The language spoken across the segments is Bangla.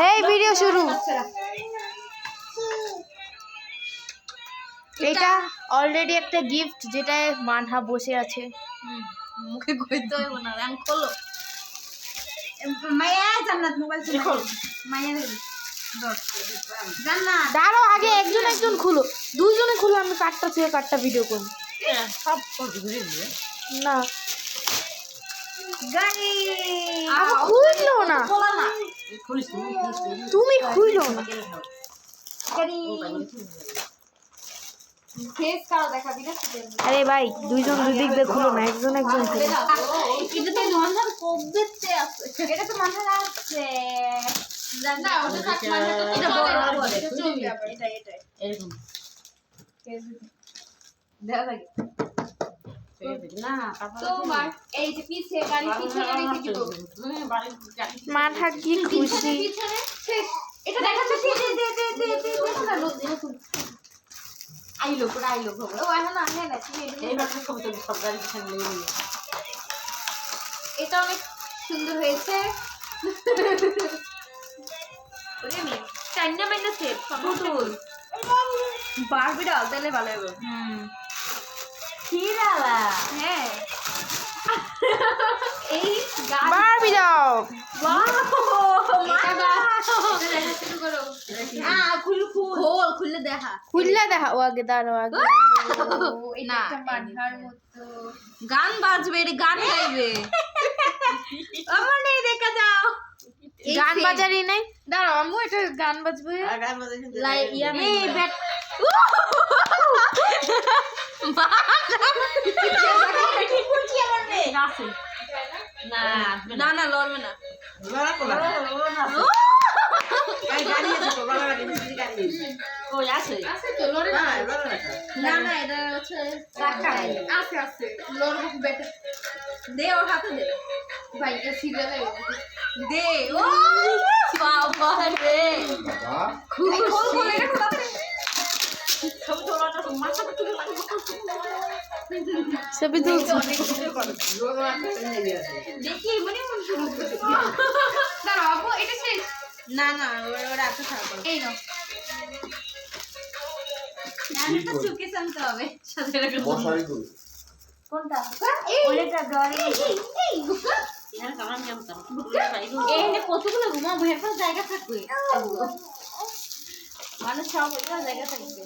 এই ভিডিও শুরু। এটা অলরেডি একটা গিফট যেটায় মানহা বসে আছে। মুখে কইতে হইব না, রান খোলো। মায়া জান্নাত মোবাইল খোল। মায়া জান্নাত দাঁড়ো, আগে একজন একজন খুলো, দুইজনে খুলো, আমি কাটটা থেকে কাটটা ভিডিও করব। সব ঘুরে দিয়ে না গাড়ি খুললো না, খোলা না, তুমি খুললো না। গাড়ি ফেস কাও দেখাবি না? আরে ভাই, দুইজন দুই দিক দিয়ে খুলো না, একজন একজন খুলো। এটা তো মানহার কবতে আছে, এটা তো মানহার আছে না, ওটা থাক মানহার তো এটা বড় বড় এটা চলবে আবার এটা এরকম দেখা লাগে না। তোমার এই যে পিছে গাড়ি পিছনে রেখে দিব, মানহা কি খুশি। পিছনে শেষ এটা দেখাচ্ছে। দে না নতুন আইলো পুরো আইলো খবর। ও এখন না হ্যাঁ না এইভাবে সব গাড়ি পিছনে লেগে নিয়ে এটা অনেক সুন্দর হয়েছে। ওরে মি চাইনা মাইনা সেট পুতুল বারবি ডাল দিলে ভালো হবে। হিরালা হ্যাঁ এই বারবি দাও। খুললে দেখা খুললা দেখা, ও আগে দাঁড়াও, আগে না গান বাজবে, এটা গান গাইবে। আমার নেই দেখা যাও, গান বাজারি নাই। দাঁড়াও আম্মু, এটা গান বাজবে। না না লড়বে না। না না এটা হচ্ছে আছে লড়বো বেটার। দে ওর হাতে দে ভাই, এটা সিরিয়ালে দে। ও বাবা রে খুব খুলে ছবি তুলছি। দেখি মনে দাঁড়াবো এটা শেষ। না না ওরা এত খারাপ এই নাও একটা সুকেস আনতে হবে সাথে রাখো। কোনটা ওইটা গাড়ি এই গুকা এখানে কামড় নিয়ে আমতাম এখানে কতগুলো ঘুমাবো, এর পাশে জায়গা থাকবে, মানুষ সব ওইটা জায়গা থাকবে।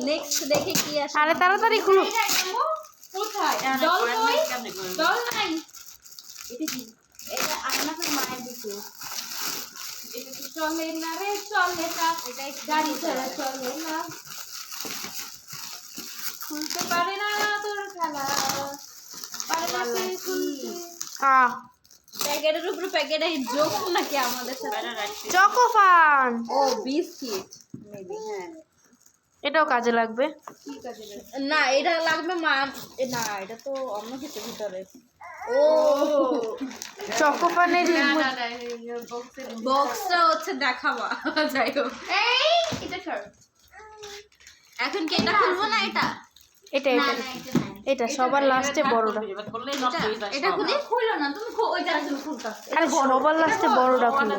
নেক্সট দেখে কি আসে। আরে তাড়াতাড়ি খুলো। কোথায় ডল কই? ডল নাই। এটা কি? এটা আপনাদের মায়ের দিকে। এটা তো চলে না রে চলে না, এটা গাড়ি ছাড়া চলে না, খুলতে পারে না তোর খেলা পারে না সে খুলতে। প্যাকেটের উপর প্যাকেট এই জোক নাকি আমাদের সাথে চকোফান। ও বিস্কিট মেবি। হ্যাঁ এটাও কাজে লাগবে। কি কাজে না এটা লাগবে মা, না এটা তো অন্য কিছু ভিতরে। ও চকোফানের বক্সটা হচ্ছে দেখাবা যাই হোক। এই এটা কর এখন কি এটা খুলবো না? এটা এটা এটা এটা সবার লাস্টে বড়টা। এটা খুলে খুললো না তুমি, ওইটা আসলে খুলতাছে। আরে সবার লাস্টে বড়টা খুলো।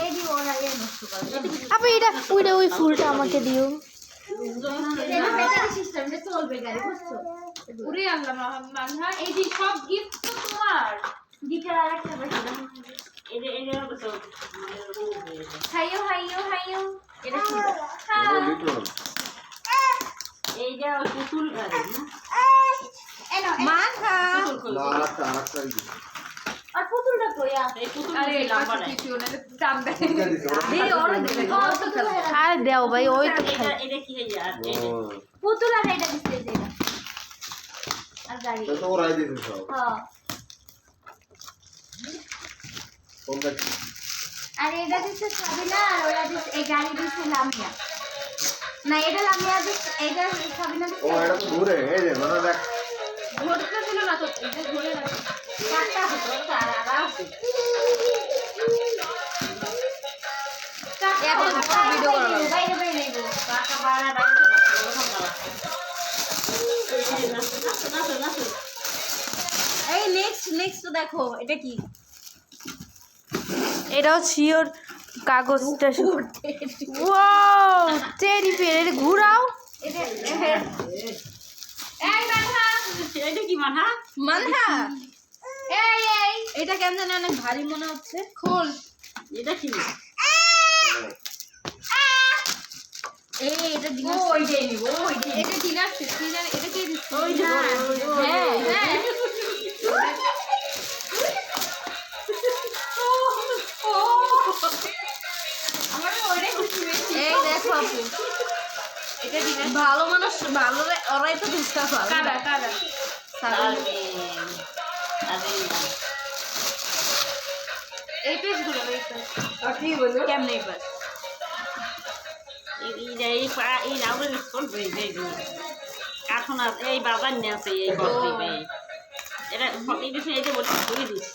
এই দি ওরা এর নষ্ট করে আপনি এটা ওইটা ওই ফুলটা আমাকে দিও। এটা ব্যাটারি সিস্টেম এটা চলবে গাড়ি, বুঝছো? ওরে আল্লাহ মানহা এই যে সব গিফট তো তোমার। গিটার আরেকটা বেশি দাম এটা তো হাইও হাইও হাইও এটা সুন্দর। এই যে পুতুল গাড়ি না এনো মানহা আরেকটা আর পুতুলটা কই আছে? এই পুতুল লম্বা না কিছু না টান দেয় দে ওরে দে। আরে দাও ভাই, ওই তো এটা কি হই আর পুতুল আর এটা দিতে দে আর গাড়ি তো ওরাই দিতে সব। হ্যাঁ কোনটা আর এটা দিতে সাবিনা আর ওরা দিতে এই গাড়ি দিতে লামিয়া। না এটা লামিয়া দিতে এটা সাবিনা দিতে। ও এটা তো ঘুরে এই যে মানে দেখ ঘুরতে ছিল না তো, এটা ঘুরে না কাটটা হতো আর আছে এখন ভিডিও করব বাইরে বাইরে নেব কাকা বাড়া বাইরে না না না নেক্সট দেখো এটা কি এটাও শিওর কাগজটা ওয়াও টেডি বিয়ার এটা ঘুরাও এটা এই মানহা এটা কি মানহা মানহা এই এটা কেন জানি অনেক ভারী মনে হচ্ছে খোল এটা কি এটা ডিনার ওইটাই নিব ওইটাই এটা ডিনার সেট ডিনার এটা কে দিচ্ছে ওই না হ্যাঁ হ্যাঁ আমার ওইটাই খুশি হয়েছে এই দেখো আপু এটা ডিনার ভালো মানুষ ভালো ওরাই তো দিচ্ছে ভালো কারা কারা সারালে আরে এই পেজ গুলো এই পেজ আর কি বলো কেমনে পাস এই নাউরে স্কুল এই কাঠন আছে এই বাজার নিয়ে আছে এই বলতে ভাই এটা ফটো দিছে এই যে বলতে কই দিস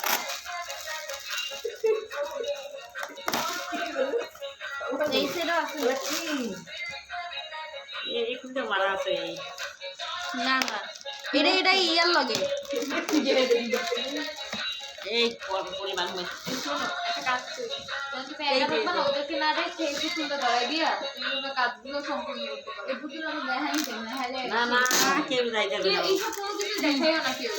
এই সেটা আছে এই কুলটা মারা আছে না না এটা ইয়ার লগে এই পরিমাণ হয়েছে শোনো একটা কাজ করি তোমাকে প্যারা রাখবা না ওদেরকে না রেখে এই পুতুলটা ধরাই দিয়া তুমি ওদের কাজগুলো সম্পূর্ণ করতে পারো এই পুতুল আমি দেখাই দেব না হলে না না কেউ যাইতে পারবে না এই সব কোনো কিছু দেখাইও না কেউ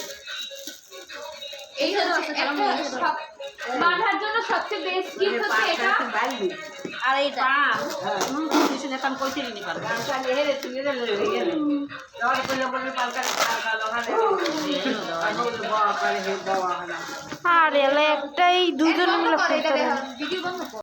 এই হচ্ছে একটা বাঁধার জন্য সবচেয়ে বেস্ট গিফট হচ্ছে এটা আর এইটা কিছু নেতাম কইতে নি পারবে গানটা লেহে তুমি রে লই গেলে আর কইলে বলে পালকা পালকা লগালে আর এলে একটাই দুজনে মিলে ভিডিও বন্ধ